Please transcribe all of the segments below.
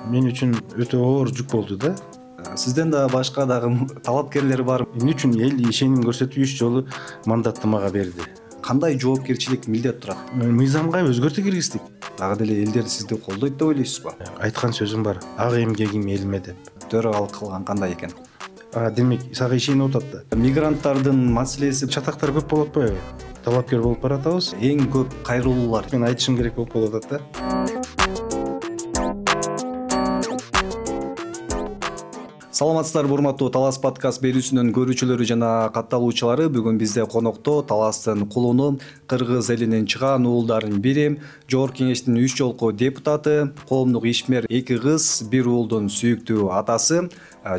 мен үчүн өтө оор жүк болду да. Сизден да башка дагы талапкерлер бар. Эмне үчүн эл ишеним көрсөтүп 3 жолу мандатты мага берди. Кандай жоопкерчилик милдет турат? Мыйзамга өзгөртүү киргиздик. Дагы деле элдер сизди колдойт деп ойлойсузбу? Айткан сөзүм бар. Ак эмгегим элиме деп. Төралык кылган кандай экен? Демек сага ишенип атат да. Мигранттардын маселеси Чатактар көп болуп атпайбы? Талапкер болуп баратабыз. эң көп кайрылуулар. Мен айтышым керек болуп калып атат да. Саламатсыздарбы урматтуу Талас подкаст берүүсүнүн көрүүчүлөрү жана катталуучулары. Бүгүн бизде конокто Таластын кулуну, кыргыз элинин чыгаан уулдарынын бири, Жогорку Кеңештин 3 жолку депутаты, коомдук ишмер, 2 кыз, 1 уулдун сүйүктүү атасы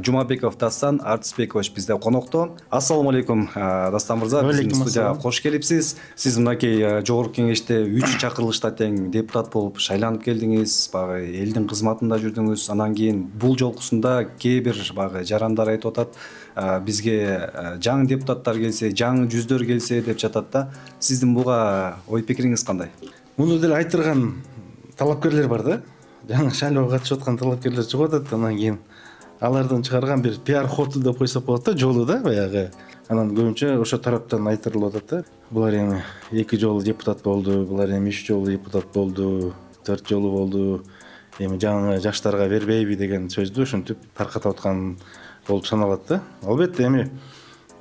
Жумабеков Дастан Артисбекович бизде конокто. Ассаламу алейкум, Дастан мырза. Биздин студияга кош келипсиз. Сиз мынакей Жогорку Кеңеште 3 чакырылышта тең депутат болуп шайланып келдиңиз. Багы элдин кызматында жүрдүңүз. Анан кийин бул жолкусунда кээ бир багы жарандар айтып атат, бизге жаңы депутаттар келсе, жаңы жүздөр келсе деп жатат да. Сиздин буга ой пикириңиз кандай? Муну деле айтырган талапкерлер бар да. Жаңы шайлоого катышып аткан талапкерлер чыгып атат, анан кийин алардын чыгарган бир пиар ходу деп койсок болот да, жолу да баягы. Анан көбүнчө ошо тараптан айтырылып атат да. Булар эми 2 жолу депутат болду, булар эми 3 жолу депутат болду, 4 жолу болду. Эми жаңы жаштарга бербейби деген сөздү ушинтип таркатып аткан болуп саналат да. Албетте эми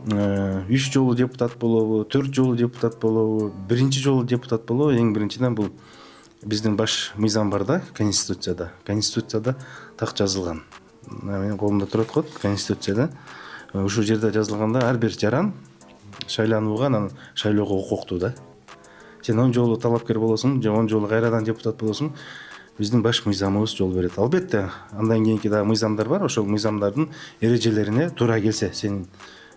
3 жолу депутат болобу, 4 жолу депутат болобу, 1 жолу депутат болобу, эң биринчиден бул биздин баш мыйзам бар да, конституцияда. Конституцияда так жазылган. Менин колумда турат го конституцияда. Ушул жерде жазылганда ар бир жаран шайланууга, анан шайлоого укуктуу да. Сен 10 жолу талапкер болосуң, же 10 жолу кайрадан депутат болосуң, биздин баш мыйзамыбыз жол берет. Албетте, андан кийинки дагы мыйзамдар бар. Ошол мыйзамдардын эрежелерине туура келсе, сен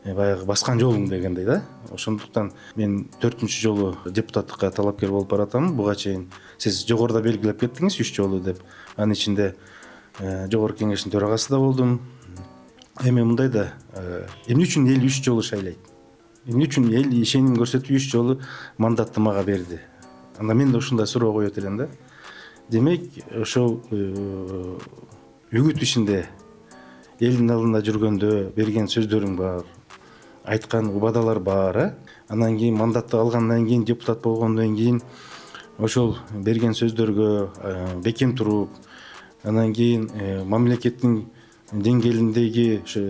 баягы баскан жолуң дегендей да. Ошондуктан мен 4-үнчү жолу депутаттыкка талапкер болуп баратам. Буга чейин сиз жогоруда белгилеп кеттиңиз 3 жолу деп. Анын ичинде Жогорку Кеңештин төрагасы да болдум. Эми мындай да, эмне үчүн эл 3 жолу шайлайт? Эмне үчүн эл ишеним көрсөтүп 3 жолу мандатты мага берди? Анда мен да ушундай суроо коет элем да. Демек, ошол үгүт ишинде элдин алдында жүргөндө берген сөздөрүң бар, айткан убадалар бар, анан кийин мандатты алгандан кийин, депутат болгондон кийин ошол берген сөздөргө бекем туруп, анан кийин мамлекеттин деңгээлиндеги ошо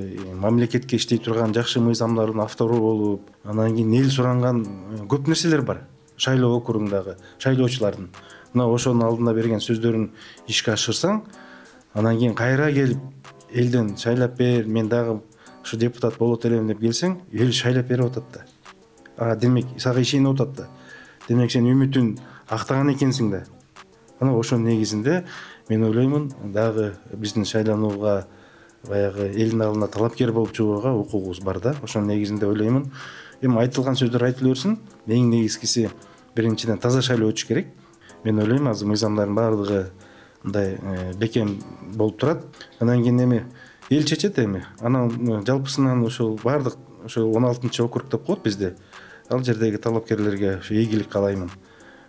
мамлекетке иштей турган жакшы мыйзамдардын автору болуп, анан кийин эл суранган көп нерселер бар. Шайлоо округундагы шайлоочулардын мына ошонун алдында берген сөздөрүн ишке ашырсаң, анан кийин кайра келип элден шайлап бер, мен дагы ушу депутат болот элем деп келсең, эл шайлап берип атат да. Демек сага ишенип атат да. Демек сен үмүтүн актаган экенсиң да. Анан ошонун негизинде мен ойлоймун, дагы биздин шайланууга баягы элдин алдына талапкер болуп чыгууга укугубуз бар да. Ошонун негизинде ойлоймун. Эми айтылган сөздөр айтыла берсин. Эң негизгиси биринчиден таза шайлоо өтүш керек. Мен ойлойм, азыр мыйзамдардын баардыгы мындай бекем болуп турат. Анан кийин эми эл чечет эми. Анан жалпысынан ошол баардык ошол 16-чы округ деп коет бизде. Ал жердеги талапкерлерге ошо ийгилик каалаймын.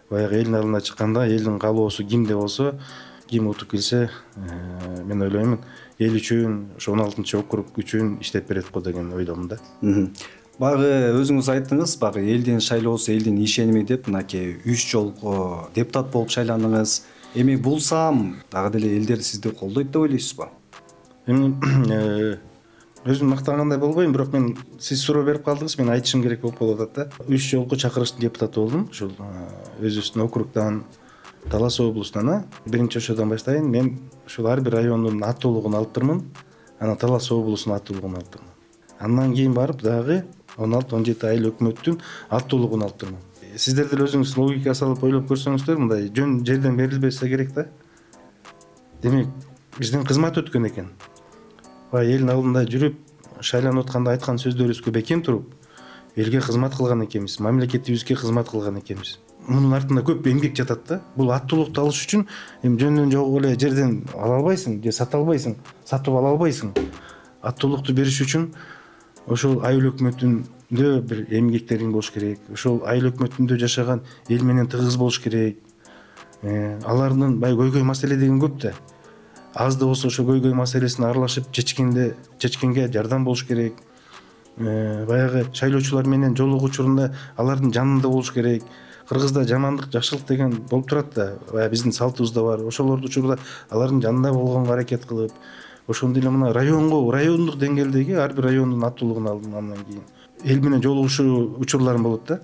Баягы элдин алдына чыкканда элдин каалоосу кимде болсо, ким утуп келсе, мен ойлоймун, эл үчүн, ошо 16-чы округ үчүн иштеп берет го деген ойдомун да. Багы өзүңүз айттыңыз, багы элдин шайлоосу элдин ишеними деп, мынакей 3 жолку депутат болуп шайландыңыз. Эми булсам, дагы деле элдер сизди колдойт деп ойлойсузбу? Эми өзүм мактагандай болбойм, бирок мен сиз суроо берип калдыңыз, мен айтышым керек болуп калып атат да. 3 жолку чакырыштын депутаты болдум. Ушул өзүбүздүн округдан, Талас облусунан, биринчи ошодон баштайын. Мен ушул ар бир райондун аттуулугун алып турмун, анан Талас облусунун аттуулугун алып турмун. Андан кийин барып дагы 16-17 айыл өкмөттүн аттуулугун алып турмун. Сиздер деле өзүңүз логика салып ойлоп көрсөңүздөр, мындай жөн жерден берилбесе керек да. Демек, биздин кызмат өткөн экен. Элдин алдында жүрүп, шайланып атканда айткан сөздөрүбүзгө бекем туруп, элге кызмат кылган экенбиз, мамлекетибизге кызмат кылган экенбиз. Мунун артында көп эмгек жатат да. Бул аттуулукту алыш үчүн эми жөндөн жогу эле жерден ала албайсың, же сата албайсың, сатып ала албайсың. Аттуулукту бериш үчүн ошол айыл өкмөтүндө бир эмгектериң болуш керек. Ошол айыл өкмөтүндө жашаган эл менен тыгыз болуш керек. Алардын бай көйгөй маселе деген көп да. аз да болсо ошо көйгөй маселесине аралашып чечкенге жардам болуш керек. Баягы шайлоочулар менен жолугуу учурунда алардын жанында болуш керек. Кыргызда жамандык жакшылык деген болуп турат да, баягы биздин салтыбызда бар. Ошолорду учурда алардын жанында болгонго аракет кылып, ошондой эле мына райондук деңгээлдеги ар бир райондун аттуулугун алдым. Андан кийин эл менен жолугушуу учурларым болот да.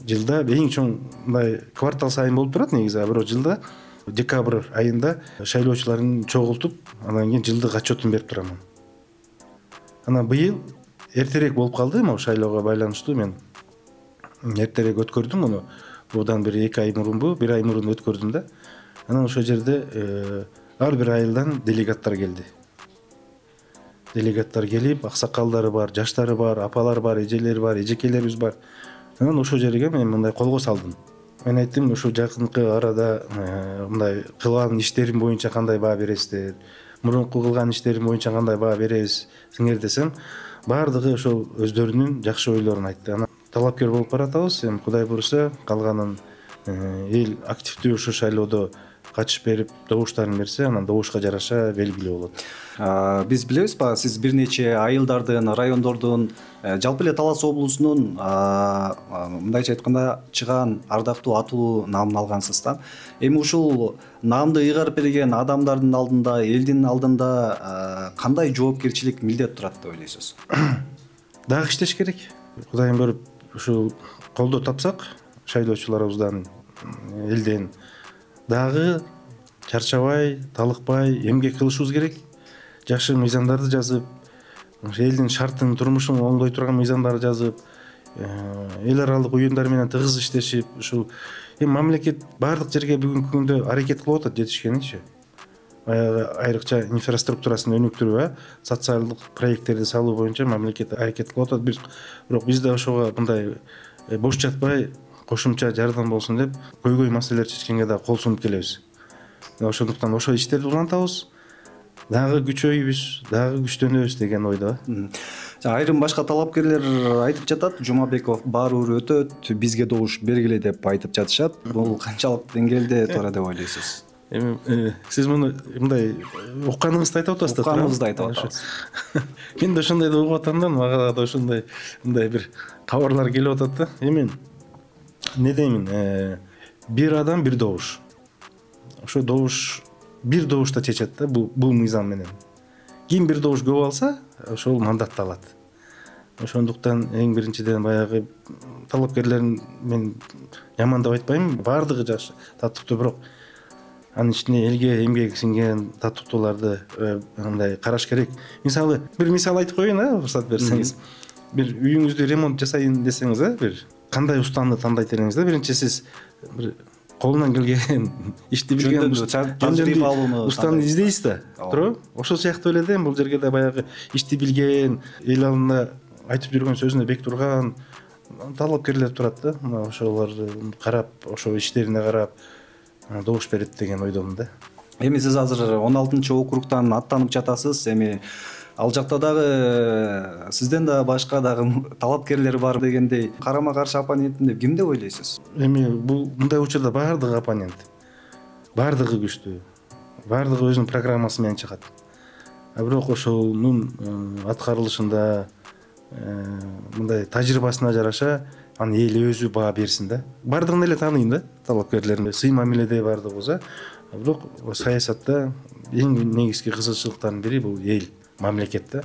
Жылда эң чоң мындай квартал сайын болуп турат негизи, бирок жылда декабрь айында шайлоочуларын чогултуп, андан кийин жылдык отчетун берип турамын. Анан быйыл эртерээк болуп калды, могу шайлоого байланыштуу мен эртерээк өткөрдүм муну. Будан бир 2 ай мурунбу, 1 ай мурун өткөрдүм да. Анан ошол жерде ар бир айылдан делегаттар келди. Делегаттар келип, аксакалдары бар, жаштары бар, апалар бар, эжелер бар, эжекелерибиз бар. Анан ошол жерге мен мындай колго салдым. Мен айттым, ушу жакынкы арада мындай кылган иштерим боюнча кандай баа бересиздер, мурунку кылган иштерим боюнча кандай баа бересиңер десем, баардыгы ошол өздөрүнүн жакшы ойлорун айтты. Анан талапкер болуп баратабыз, эми Кудай буйруса калганын эл активдүү ушу шайлоодо катышып берип, добуштарын берсе, анан добушка жараша белгилүү болот. Биз билебиз ба, сиз бир нече айылдардын, райондордун, жалпы эле Талас облусунун мындайча айтканда чыгаан ардактуу атуу наамын алгансыз да. Эми ушул наамды ыйгарып берген адамдардын алдында, элдин алдында кандай жоопкерчилик, милдет турат деп ойлойсуз? Дагы иштеш керек. Кудайым көрүп, ушул колдоо тапсак, шайлоочуларыбыздан, элден дагы чарчабай, талыкпай эмгек кылышыбыз керек. Жакшы мыйзамдарды жазып, элдин шартын, турмушун оңдой турган мыйзамдарды жазып, эл аралык уюмдар менен тыгыз иштешип, ушул мамлекет баардык жерге бүгүнкү күндө аракет кылып атат жетишкенинчи. Баягы айрыкча инфраструктурасын өнүктүрүп, социалдык проекттерди салуу боюнча мамлекет аракет кылып атат. Бирок биз да ошого мындай бош жатпай, кошумча жардам болсун деп, көйгөй маселелерди чечкенге да кол сунуп келебиз. Ошондуктан ошол иштерди улантабыз. Дагы күчөйбүз, дагы күчтөнөбүз деген ойдо. Айрым башка талапкерлер айтып жатат, Жумабеков баарыбір өтөт, бизге добуш бергиле деп айтып жатышат. Бул канчалык деңгээлде туура деп ойлойсуз? Эми сиз муну мындай укканыңызды айтып атасыз да? Укканыбызды айтып атабыз. Мен да ошондой деп угуп атам да, мага да ошондой мындай бир кабарлар келип атат да. Эми не деймин, бир адам бир добуш. Ошо добуш бир добушта чечет да, бул мыйзам менен. Ким бир добуш көп алса, ошол мандатты алат. Ошондуктан эң биринчиден баягы талапкерлерин мен жамандап айтпайм, баардыгы жакшы, татыктуу, бирок анын ичине элге эмгеги сиңген татыктууларды мындай караш керек. Мисалы, бир мисал айтып коеюн, уруксат берсеңиз. Бир үйүңүздү ремонт жасайын десеңиз, бир кандай устаны тандайт элеңиз да, биринчи сиз бир колунан келген ишти билген устаны издейсиз да, туура? Ошол сыяктуу эле да, бул жерге да баягы ишти билген, эл алдында айтып жүргөн сөзүнө бек турган талапкерлер турат да. Ошолорду карап, ошо иштерине карап добуш берет деген ойдомун да. Эми сиз азыр 16-округтан аттанып жатасыз. Эми ал жакта дагы сизден да башка дагы талапкерлер бар дегендей, карама каршы оппонентин ким деп ойлойсуз? Эми бул мындай учурда баардыгы оппонент, баардыгы күчтүү, баардыгы өзүнүн программасы менен чыгат. Бирок ошонун аткарылышында мындай тажрыйбасына жараша аны эл өзү баа берсин да. Баардыгын эле тааныйм да, талапкерлерин сый мамиледе баардыгыбыз, бирок саясатта эң негизги кызыкчылыктардын бири бул эл, мамлекет да.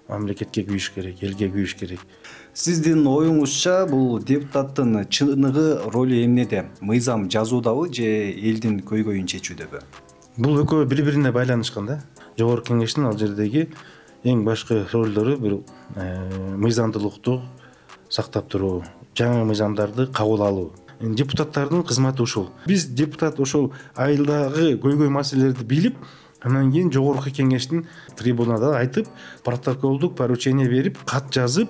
Мамлекетке күйүш керек, элге күйүш керек. Сиздин оюңузча бул депутаттын чыныгы ролу эмнеде? Мыйзам жазуудабы же элдин көйгөйүн чечүүдөбү? Бул экөө бири-бирине байланышкан да. Жогорку кеңештин ал жердеги эң башкы ролдору бул мыйзамдуулукту сактап туруу, жаңы мыйзамдарды кабыл алуу. Депутаттардын кызматы ушул. Биз депутат ошол айылдагы көйгөй маселелерди билип, анан кийин жогорку кеңештин трибунада айтып, протоколдук поручение берип, кат жазып,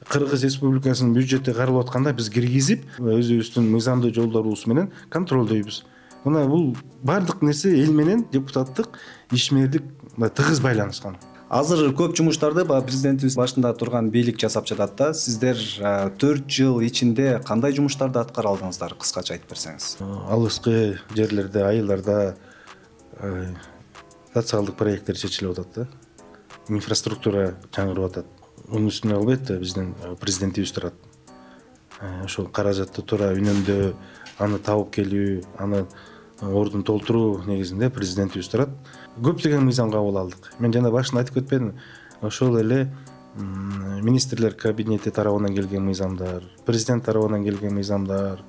Кыргыз Республикасынын бюджети каралып атканда биз киргизип, өзүбүздүн мыйзамдуу жолдорубуз менен контролдойбуз. Мына бул бардык нерсе эл менен депутаттык ишмердик тыгыз байланышкан. Азыр көп жумуштарды президентибиз башында турган бийлик жасап жатат да. Сиздер 4 жыл ичинде кандай жумуштарды аткара алдыңыздар? Кыскача айтып берсеңиз. Алыскы жерлерде, айылдарда социалдык проекттер чечилип атат да. Инфраструктура жаңырып атат. Унун үстүнө албетте биздин президентибиз турат. Ошол каражатты туура үнөмдөө, аны табып келүү, аны ордун толтуруу негизинде президентибиз турат. Көптөгөн мыйзам кабыл алдык. Мен жана башында айтып кетпедимби, ошол эле министрлер кабинети тарабынан келген мыйзамдар, президент тарабынан келген мыйзамдар,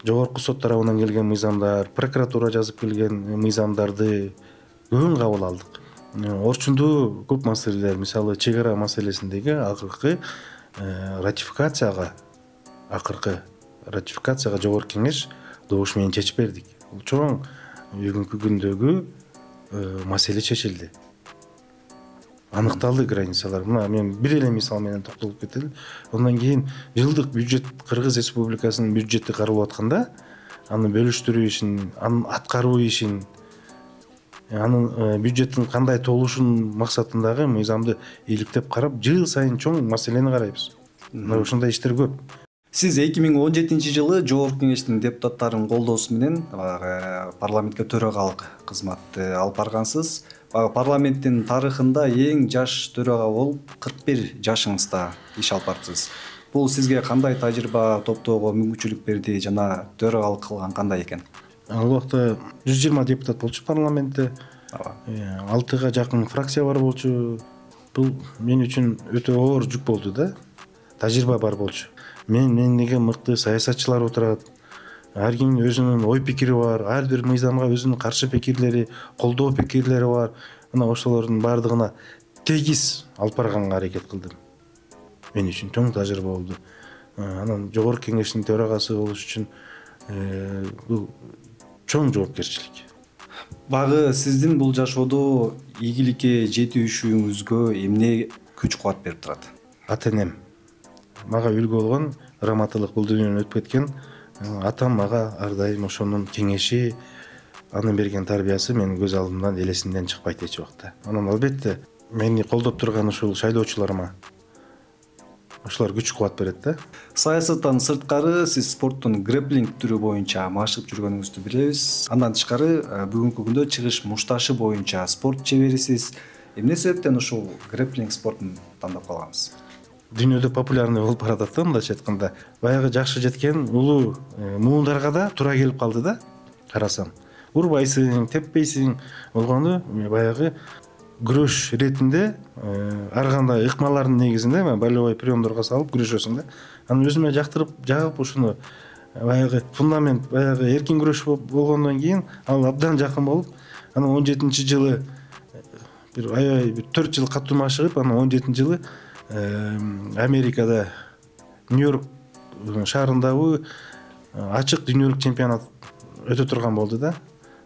жогорку сот тарабынан келген мыйзамдар, прокуратура жазып келген мыйзамдарды көбүн кабыл алдык. Орчундуу көп маселелер, мисалы чек ара маселесиндеги акыркы ратификацияга жогорку кеңеш добуш менен чечип бердик. Бул чоң бүгүнкү күндөгү маселе чечилди. Аныкталды границалар. Мына мен бир эле мисал менен токтолуп кетели. Ондан кийин жылдык бюджет, Кыргыз Республикасынын бюджети каралып атканда, аны бөлүштүрүү ишин, аны аткаруу ишин, анын бюджеттин кандай толушун максатындагы мыйзамды иликтеп карап, жыл сайын чоң маселени карайбыз. Мына ушундай иштер көп. Сиз 2017-жылы Жогорку кеңештин депутаттарынын колдоосу менен парламентке төрагалык кызматты алып баргансыз. Парламенттин тарыхында эң жаш төрага болуп 41 жашыңызда иш алып барыпсыз. Бул сизге кандай тажрыйба топтоого мүмкүнчүлүк берди жана төрагалык кылган кандай экен? Ал убакта 120 депутат болчу парламентте. 6га жакын фракция бар болчу. Бул мен үчүн өтө оор жүк болду да. Тажрыйба бар болчу. Менге мыкты саясатчылар отурат. Ар кимдин өзүнүн ой пикири бар, ар бир мыйзамга өзүнүн каршы пикирлери, колдоо пикирлери бар. Мына ошолордун баардыгына тегиз алып барганга аракет кылдым. Мен үчүн чоң тажрыйба болду. Анан жогорку кеңештин төрагасы болуш үчүн бул чоң жоопкерчилик. Багы сиздин бул жашоодо ийгиликке жетүүшүңүзгө эмне күч кубат берип турат? Ата-энем мага үлгү болгон, раматылык бул дүйнөдөн өтүп кеткен атам мага ар дайым ошонун кеңеши, анын берген тарбиясы менин көз алдымдан элесимден чыкпайт эч убакта. Анан албетте мени колдоп турган ушул шайлоочуларыма ошолор күч кубат берет да. Саясаттан сырткары сиз спорттун грэпплинг түрү боюнча машыгып жүргөнүңүздү билебиз. Андан тышкары бүгүнкү күндө чыгыш мушташы боюнча спорт чеберисиз. Эмне себептен ушул грэпплинг спортун тандап калгансыз? Дүйнөдө популярный болуп баратат да, мындайча айтканда. Баягы жакшы жеткен улуу муундарга да туура келип калды да. Карасам, урбайсың, теппейсиң болгону баягы күрөш ретинде ар кандай ыкмалардын негизинде болевой приемдорго салып күрөшөсүң да. Аны өзүмө жактырып, жагып ушуну баягы фундамент, баягы эркин күрөш болгондон кийин ал абдан жакын болуп, анан 17-жылы бир аябай 4 жыл катуу машыгып, анан 17-жылы Америкада Нью-Йорк шаарындагы ачык дүйнөлүк чемпионат өтө турган болду да.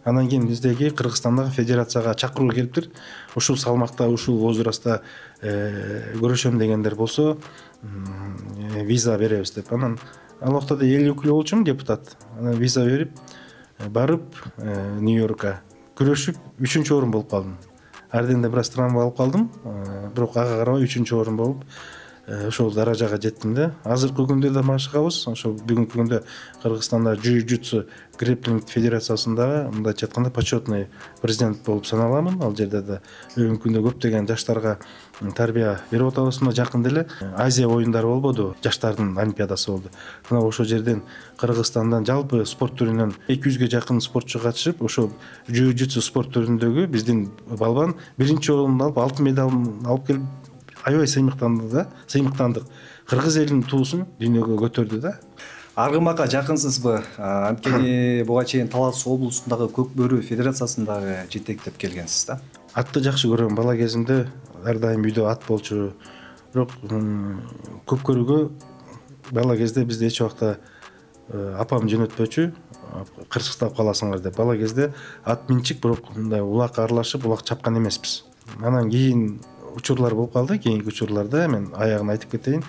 Андан кийин биздеги Кыргызстандагы федерацияга чакыруу келиптир. Ушул салмакта, ушул возрастта көрүшөм дегендер болсо, виза беребиз деп. Анан ал убакта да эл өкүлү болчумун, депутат. Анан виза берип, барып Нью-Йоркка күрөшүп 3-чү орун болуп калдым. Ардында бир аз травма алып калдым, бирок ага карабай 3-чү орун болуп, ошол даражага жеттим да. Азыркы күндө да машыгабыз. Ошол бүгүнкү күндө Кыргызстанда Jiu-Jitsu грэпплинг федерациясында мындайча айтканда почетный президент болуп саналамын. Ал жерде да бүгүнкү күндө көптөгөн жаштарга тарбия берип атабыз. Мына жакында эле Азия оюндары болбоду, жаштардын олимпиадасы болду. Мына ошол жерден Кыргызстандан жалпы спорт түрүнөн 200ге жакын спортчу катышып, ошол Jiu-Jitsu спорт түрүндөгү биздин балбан 1-чи орунду алып, алтын медалын алып келип аябай сыймыктандык. Кыргыз элинин туусун дүйнөгө көтөрдү да. Аргымакка жакынсызбы? Анткени буга чейин Талас облусундагы Көк Бөрү федерациясындагы жетектеп келгенсиз да. Атты жакшы көрөм. Бала кезимде ар дайым үйдө ат болчу. Бирок Көк Бөрүгө бала кезде бизде эч убакта апам жөнөтпөчү. Кырсыктап каласыңар деп. Бала кезде ат минчик, бирок мындай улак аралашып, улак чапкан эмеспиз. Анан кийин учурлар болуп калды. Кийинки учурларда мен аягын айтып кетейин.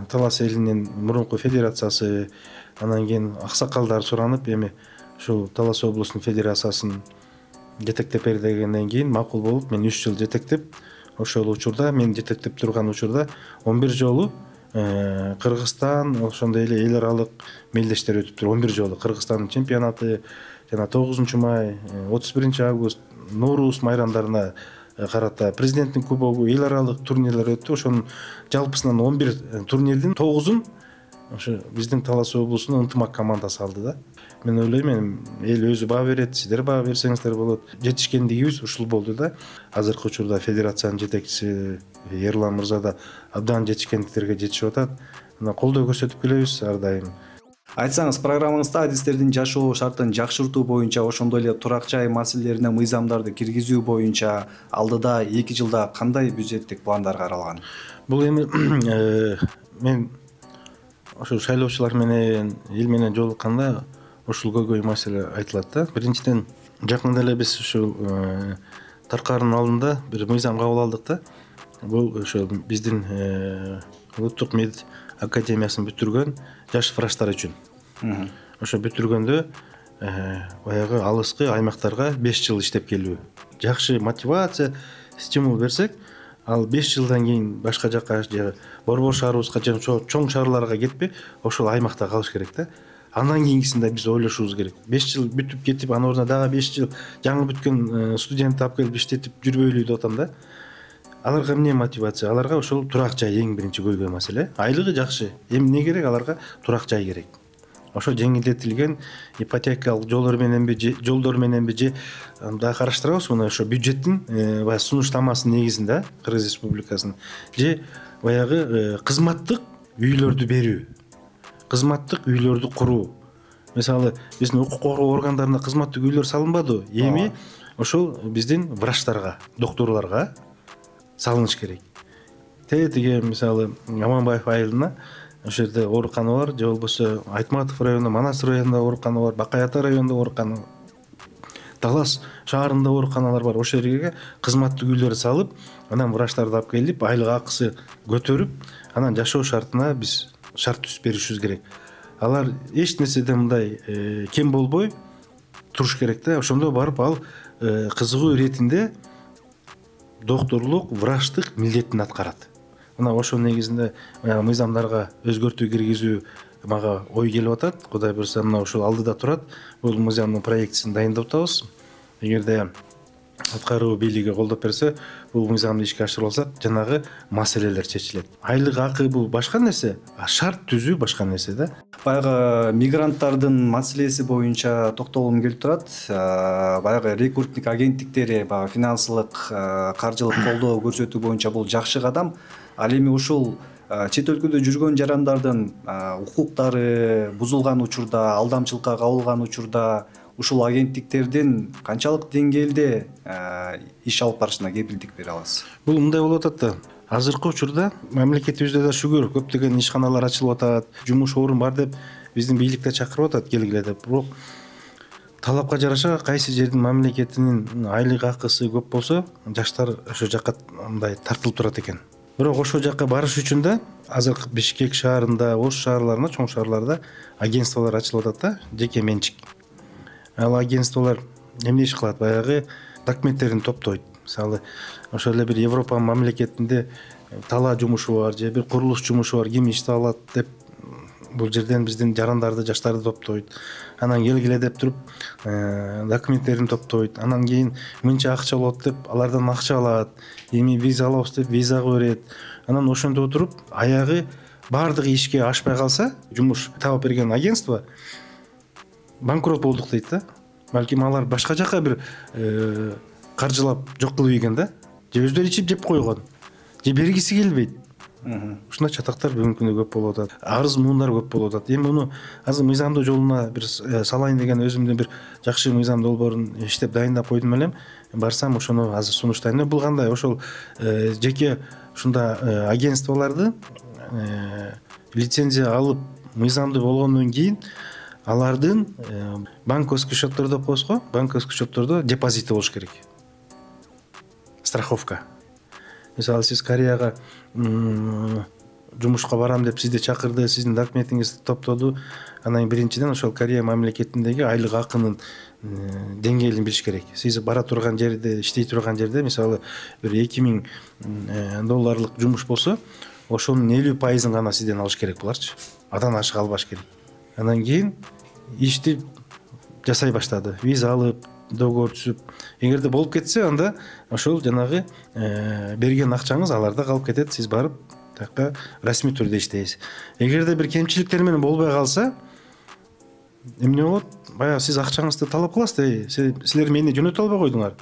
Талас элинин мурунку федерациясы, анан кийин аксакалдар суранып, эми ушул Талас облусунун федерациясын жетектеп бер дегенден кийин макул болуп, мен 3 жыл жетектеп, ошол учурда мен жетектеп турган учурда 11 жолу Кыргызстан, ошондой эле эл аралык мелдештер өтүптүр. 11 жолу Кыргызстандын чемпионаты, жана 9 май, 31 август, Нооруз майрамдарына карата президенттин кубогу, эл аралык турнирлер өттү. Ошонун жалпысынан 11 турнирдин 9-ун ошо биздин Талас облусунун ынтымак командасы алды да. Мен ойлойм, эл өзү баа берет, сиздер баа берсеңиздер болот. Жетишкендигибиз ушул болду да. Азыркы учурда федерациянын жетекчиси Ерлан мырза да абдан жетишкендиктерге жетишип атат. Мына колдоо көрсөтүп келебиз ар дайым. Айтсаңыз, программаңызда адистердин жашоо шартын жакшыртуу боюнча, ошондой эле турак жай маселелерине мыйзамдарды киргизүү боюнча алдыда 2 жылда кандай бюджеттик пландар каралган? Бул эми мен ошо шайлоочулар менен, эл менен жолукканда ушул көйгөй маселе айтылат да. Биринчиден, жакында эле биз ушул таркаардын алдында бир мыйзам кабыл алдык да. Бул ошо биздин улуттук мед академиясын бүтүргөн жаш врачтар үчүн. Ошо бүтүргөндө баягы алыскы аймактарга 5 жыл иштеп келүү. Жакшы мотивация, стимул берсек, ал 5 жылдан кийин башка жакка же борбор шаарыбызга же чоң шаарларга кетпей, ошол аймакта калыш керек да. Андан кийинкисинде биз ойлошубуз керек. 5 жыл бүтүп кетип, анын ордуна дагы 5 жыл жаңы бүткөн студентти алып келип иштетип жүрбөйлү деп атам да. Аларга эмне мотивация? Аларга ошол турак жай эң биринчи көйгөй маселе. Айлыгы жакшы. Эми эмне керек? Аларга турак жай керек. Ошо жеңилдетилген ипотекалык жолдор мененби же дагы караштырабыз мына ошо бюджеттин баягы сунуштамасынын негизинде Кыргыз Республикасынын же баягы кызматтык үйлөрдү берүү, кызматтык үйлөрдү куруу. Мисалы биздин укук коргоо органдарына кызматтык үйлөр салынбады. Эми ошол биздин врачтарга, докторлорго салыныш керек. Тиге мисалы Аманбаев айылына ошол жерде оорукана бар, же болбосо Айтматов районунда, Манас районунда оорукана бар, Бакай Ата районунда оорукана, Талас шаарында ооруканалар бар. Ошол жерге кызматтык үйлөр салып, анан врачтарды алып келип, айлык акысы көтөрүп, анан жашоо шартына биз шарт түзүп беришибиз керек. Алар эч нерседен мындай кем болбой туруш керек да. Ошондо барып ал кызыгуу иретинде докторлук, врачтык милдетин аткарат. Мына ошол негизинде мыйзамдарга өзгөртүү киргизүү мага ой келип атат. Кудай буйрса, мына ошол алдыда турат. Бул мыйзамдын проектисин дайындап атабыз. Эгерде аткаруу бийлиги колдоп берсе, бул мыйзамды ишке ашырып алсак, жанагы маселелер чечилет. Айлык акы бул башка нерсе, а шарт түзүү башка нерсе да. Баягы мигранттардын маселеси боюнча токтолгум келип турат. Баягы рекрутинг агенттиктери баягы финансылык, каржылык колдоо көрсөтүү боюнча бул жакшы кадам. Ал эми ушул чет өлкөдө жүргөн жарандардын укуктары бузулган учурда, алдамчылыкка кабылган учурда ушул агенттиктердин канчалык деңгээлде иш алып барышына кепилдик бере аласыз? Бул мындай болуп атат да. Азыркы учурда мамлекетибизде да шүгүр көптөгөн ишканалар ачылып атат, жумуш орун бар деп биздин бийлик да чакырып атат келгиле деп. Бирок талапка жараша кайсы жердин мамлекетинин айлык акысы көп болсо, жаштар ошол жакка мындай тартылып турат экен. Бирок ошол жакка барыш үчүн да азыркы Бишкек шаарында, Ош шаарларында, чоң шаарларда агентстволор ачылып атат да, жеке менчик. Ал агентстволор эмне иш кылат? Баягы документтерин топтойт. Мисалы, ошол эле бир Европа мамлекетинде талаа жумушу бар, же бир курулуш жумушу бар, ким ишти алат деп бул жерден биздин жарандарды, жаштарды топтойт. Анан келгиле деп туруп, документтерин топтойт. Анан кийин мынча акча болот деп алардан акча алат. Эми виза алабыз деп визага берет. Анан ошондо туруп, аягы баардыгы ишке ашпай калса, жумуш таап берген агентство банкрот болдук дейт да. Балким алар башка жака бир каржылап жок кылып ийген да. Же өздөрү ичип жеп койгон. Же бергиси келбейт. Ушундай чатактар бүгүнкү күндө көп болуп атат. Арыз муундар көп болуп атат. Эми муну азыр мыйзамдоо жолуна бир салайын деген өзүмдүн бир жакшы мыйзам долбоорун иштеп дайындап койдум элем. Барсам ошону азыр сунуштайм. Бул кандай? Ошол жеке ушундай агентстволорду лицензия алып мыйзамдуу болгондон кийин алардын банковский счеттор деп коебуз го, банковский счеттордо депозити болуш керек. Страховка. Мисалы сиз Кореяга жумушка барам деп сизди чакырды, сиздин документиңизди топтоду. Анан биринчиден ошол Корея мамлекетиндеги айлык акынын деңгээлин билиш керек. Сиз бара турган жерде, иштей турган жерде, мисалы бир $2000 жумуш болсо, ошонун 50%-ын гана сизден алыш керек буларчы. Адан ашык албаш керек. Анан кийин ишти жасай баштады. Виза алып, договор түзүп, эгерде болуп кетсе, анда ошол жанагы берген акчаңыз аларда калып кетет, сиз барып тияка расмий түрдө иштейсиз. Эгерде бир кемчиликтер менен болбой калса, эмне болот? Баягы сиз акчаңызды талап кыласыз, силер мени жөнөтө албай койдуңар,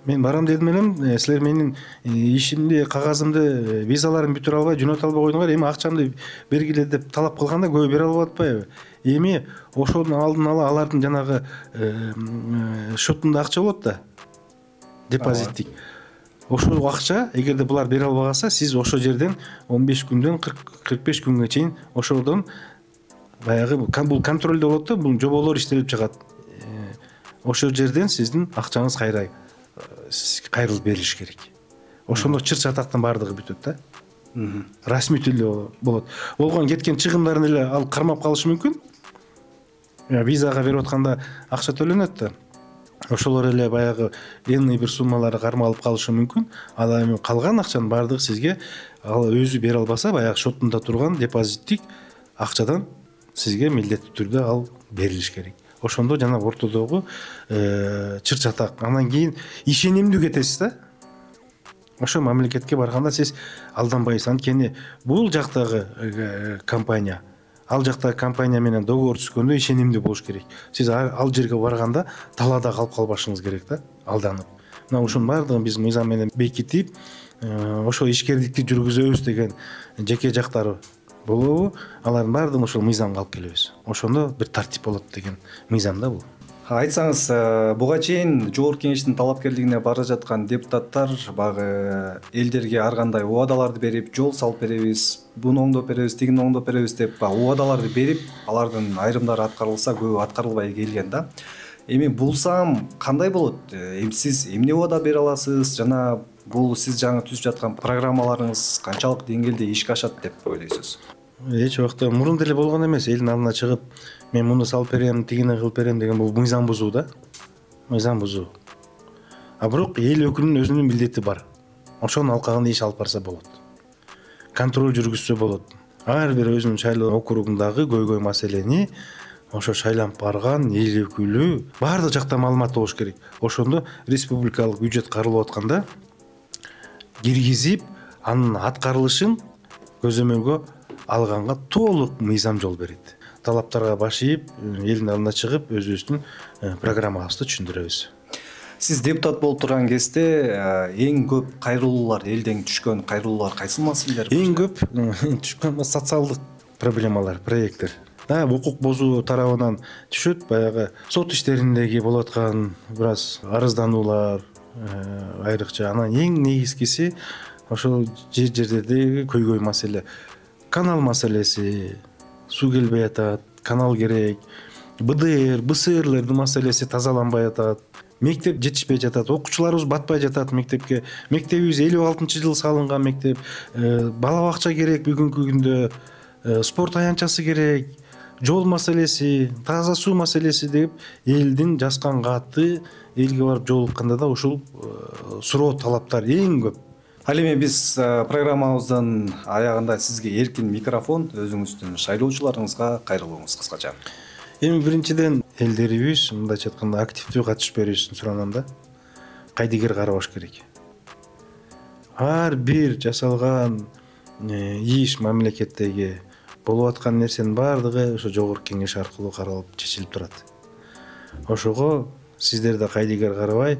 мен барам дедим элем, силер менин ишимди, кагазымды, визаларымды бүтүрө албай жөнөтө албай койдуңар, эми акчамды бергиле деп талап кылганда көбү бере алып атпайбы? Эми ошонун алдын ала алардын жанагы счетунда акча болот да, депозиттик. Ошол акча, эгерде булар бере албай калса, сиз ошол жерден 15 күндөн 45 күнгө чейин ошодон баягы бул контролдо болот да, бул жоболор иштелип чыгат. Ошол жерден сиздин акчаңыз кайрылып берилиш керек. Ошондо чыр чатактын баардыгы бүтөт да. Расмий түрдө болот. Болгон кеткен чыгымдарын эле алып кармап калышы мүмкүн. Визага берип атканда акча төлөнөт да. Ошолор эле баягы энный бир суммалары кармалып калышы мүмкүн. Ал эми калган акчанын баардыгы сизге ал өзү бере албаса, баягы счетунда турган депозиттик акчадан сизге милдеттүү түрдө ал берилиш керек. Ошондо жана ортодогу чыр чатак, анан кийин ишенимдүү кетесиз да. Ошо мамлекетке барганда сиз алданбайсыз. Анткени бул жактагы компания, ал жактагы компания менен договор түзгөндө ишенимдүү болуш керек. Сиз ал жерге барганда талаада калып калбашыңыз керек да, алданып. Мына ушунун баардыгын биз мыйзам менен бекитип, ошо ишкердикти жүргүзөбүз деген жеке жактары болобу, алардын баардыгын ошол мыйзамга алып келебиз. Ошондо бир тартип болот деген мыйзам да бул. Айтсаңыз, буга чейин Жогорку Кеңештин талапкерлигине бара жаткан депутаттар баягы элдерге ар кандай убадаларды берип, жол салып беребиз, буну оңдоп беребиз, тигини оңдоп беребиз деп убадаларды берип, алардын айрымдары аткарылса, көбү аткарылбай келген да. Эми булсам кандай болот? Сиз эмне убада бере аласыз жана бул сиз жаңы түзүп жаткан программаларыңыз канчалык деңгээлде ишке ашат деп ойлойсуз? Эч убакта мурун деле болгон эмес, элдин алдына чыгып, мен муну салып берем, тигини кылып берем деген бул мыйзам бузуу да. Мыйзам бузуу. А бирок эл өкүлүнүн өзүнүн милдети бар. Ошонун алкагында иш алып барса болот. Контроль жүргүзсө болот. Ар бир өзүнүн шайлоо округундагы көйгөй маселени ошо шайланып барган эл өкүлү баардык жакта маалымат болуш керек. Ошондо республикалык бюджет каралып атканда киргизип, анын аткарылышын көзөмөлгө алганга толук мыйзам жол берет. Талаптарга баш ийип, элдин алдына чыгып, өзүбүздүн программабызды түшүндүрөбүз. Сиз депутат болуп турган кезде эң көп кайрылуулар, элден түшкөн кайрылуулар кайсы маселелер? Эң көп түшкөн социалдык проблемалар, проекттер. Укук бузуу тарабынан түшөт, баягы сот иштериндеги болуп аткан бир аз арыздануулар, айрыкча. Анан эң негизгиси ошол жерлердеги көйгөй маселе. Канал маселеси, суу келбей атат, канал керек, БДР, БСРлердин маселеси тазаланбай атат, мектеп жетишпей жатат, окуучуларыбыз батпай жатат мектепке. Мектебибиз 56-жылы салынган мектеп, бала бакча керек бүгүнкү күндө, спорт аянтчасы керек, жол маселеси, таза суу маселеси деп элдин жазган каты элге барып жолукканда да ушул суроо талаптар эң көп. Ал эми биз программабыздын аягында сизге эркин микрофон, өзүңүздүн шайлоочуларыңызга кайрылууңуз кыскача. Эми биринчиден элдерибиз мындайча айтканда активдүү катышып берүүсүн суранам да. Кайдыгер карабаш керек. Ар бир жасалган иш мамлекеттеги болуп аткан нерсенин баардыгы ошо Жогорку Кеңеш аркылуу каралып чечилип турат. Ошого сиздер да кайдыгер карабай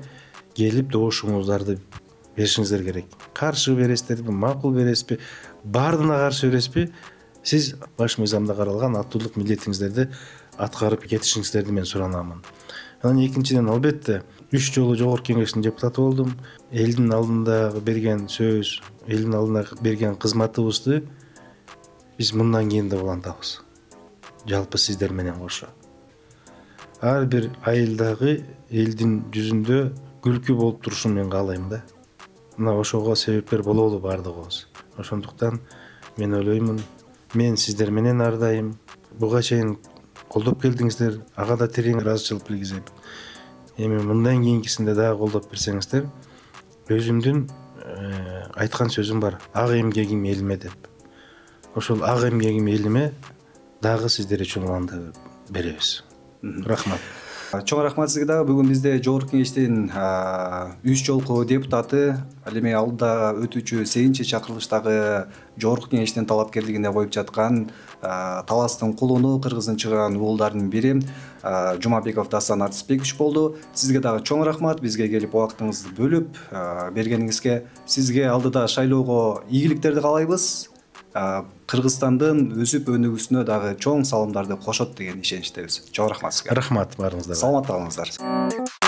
келип добушуңуздарды беришиңиздер керек. Каршы бересиздерби, макул бересизби, баардыгына каршы бересизби? Сиз баш мыйзамда каралган аттуулук милдетиңиздерди аткарып кетишиңиздерди мен суранамын. Анан экинчиден, албетте 3 жолу Жогорку Кеңештин депутаты болдум. Элдин алдында берген сөз, элдин алдына берген кызматыбызды биз мындан кийин да улантабыз. Жалпы сиздер менен кошо. Ар бир айылдагы элдин жүзүндө күлкү болуп турушун мен каалайм да. Мына ошого себепкер бололу баардыгыбыз. Ошондуктан мен ойлоймун, мен сиздер менен ар дайым. Буга чейин колдоп келдиңиздер, ага да терең ыраазычылык билгизем. Эми мындан кийинкисинде дагы колдоп берсеңиздер, өзүмдүн айткан сөзүм бар. Ак эмгегим элиме деп. Ошол ак эмгегим элиме дагы сиздер үчүн уланды беребиз. Рахмат. Чоң рахмат сизге дагы. Бүгүн бизде Жогорку Кеңештин 3 жолку депутаты, ал эми алдыда өтүүчү 8 чакырылыштагы Жогорку Кеңештин талапкерлигине коюп жаткан таластын кулуну, кыргыздын чыгарган уулдарынын бири Жумабеков Дастан Артисбекович болду. Сизге дагы чоң рахмат бизге келип убактыңызды бөлүп бергениңизге. Сизге алдыда шайлоого ийгиликтерди каалайбыз. Кыргызстандын өсүп өнүгүүсүнө дагы чоң салымдарды кошот деген ишеничтебиз. Чоң рахмат сизге. Рахмат баарыңыздарга. Саламатта калыңыздар.